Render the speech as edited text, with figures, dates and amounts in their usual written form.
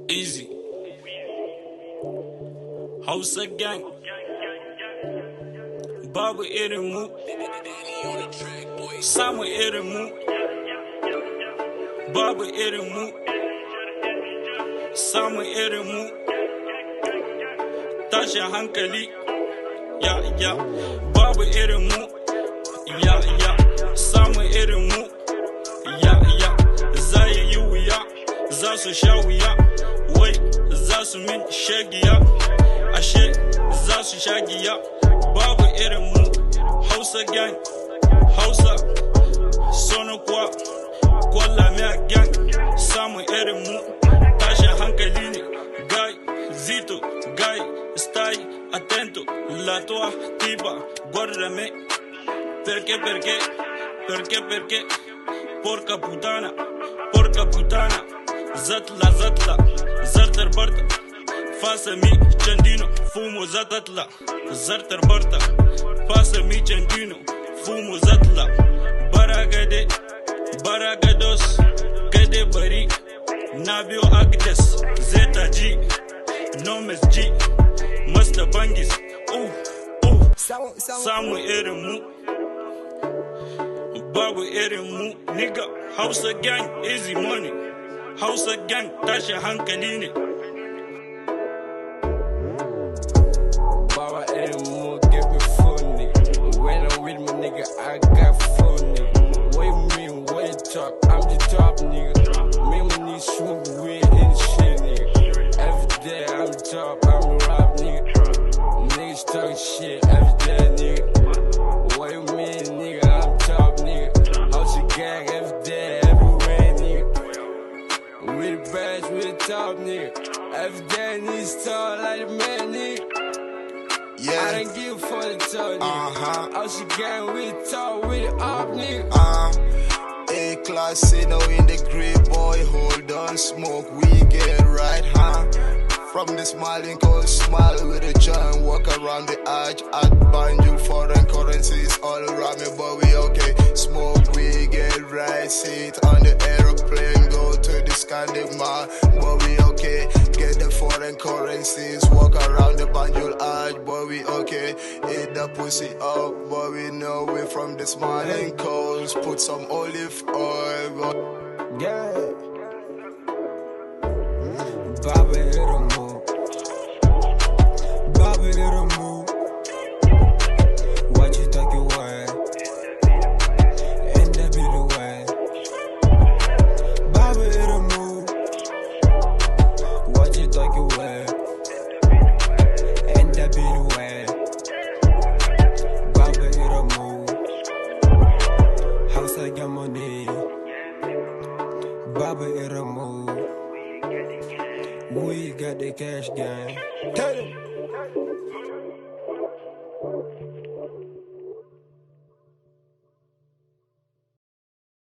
Easy. Hausa gang. Babu irinmu. Samu irinmu. Babu irinmu. Samu irinmu. Tashin hankali. Ya. Babu irinmu. Ya. Samu irinmu. Ya. Za yi wuya. Za su sha wuya. Wai za su min shagiya. Ashe za su sha giya. Babu irinmu. Hausa gang. Hausa. Sono kwa. Kwalla mea gang. Samu irinmu. Tashin hankali ne. Guy. Zito. Guy. Stai. Atento. Latua. Tiba. Guardame. Perché. Porca putana. Zatla. Zartar barta. Fasami Chandino. Fumo zatatla. Zartar barta. Fasami Chandino. Fumo zatla. Baragados. Gade bari. Nabio Agdes. Zeta G. Nomes G. Master Bangis. Samu irinmu. Babu irinmu. Nigga. Hausa gang. Easy money. Hausa gang. Tashin hankali ne. Baba irinmu. Give me phone, nigga. When I'm with my nigga, I got phone, nigga. What you mean? What you talk? I'm the top, nigga. Me and my niggas smoke weed and shit, nigga. Every day I'm top, I'm rap, nigga. Niggas talking shit every day, nigga. What you mean, nigga? I'm top, nigga. How's your gang every day, everywhere, nigga. With the badge, with the top, nigga. Every day niggas talk like a man, nigga. Yeah. I don't give a fuck the talk, nigga. How's your gang with the top, with the up, nigga. A-class, no in the grip, boy, hold on, smoke, we get right, huh? From the smiling cold smile with a joint, walk around the arch, at banjul, foreign currencies all around me, but we okay. Smoke, we get right, sit on the aeroplane, go to the Scandinavian mall, but we okay. Get the foreign currencies, walk around the banjul arch, but we okay. Eat the pussy up, but we know we from the smiling coast. Put some olive oil, but Yeah. Babu irinmu. Babu irinmu. What you talking way? In the middle way. Babu irinmu. What you talking way? In the middle way. Babu irinmu. Hausa get money. Babu irinmu. We got the cash gang. Tell them.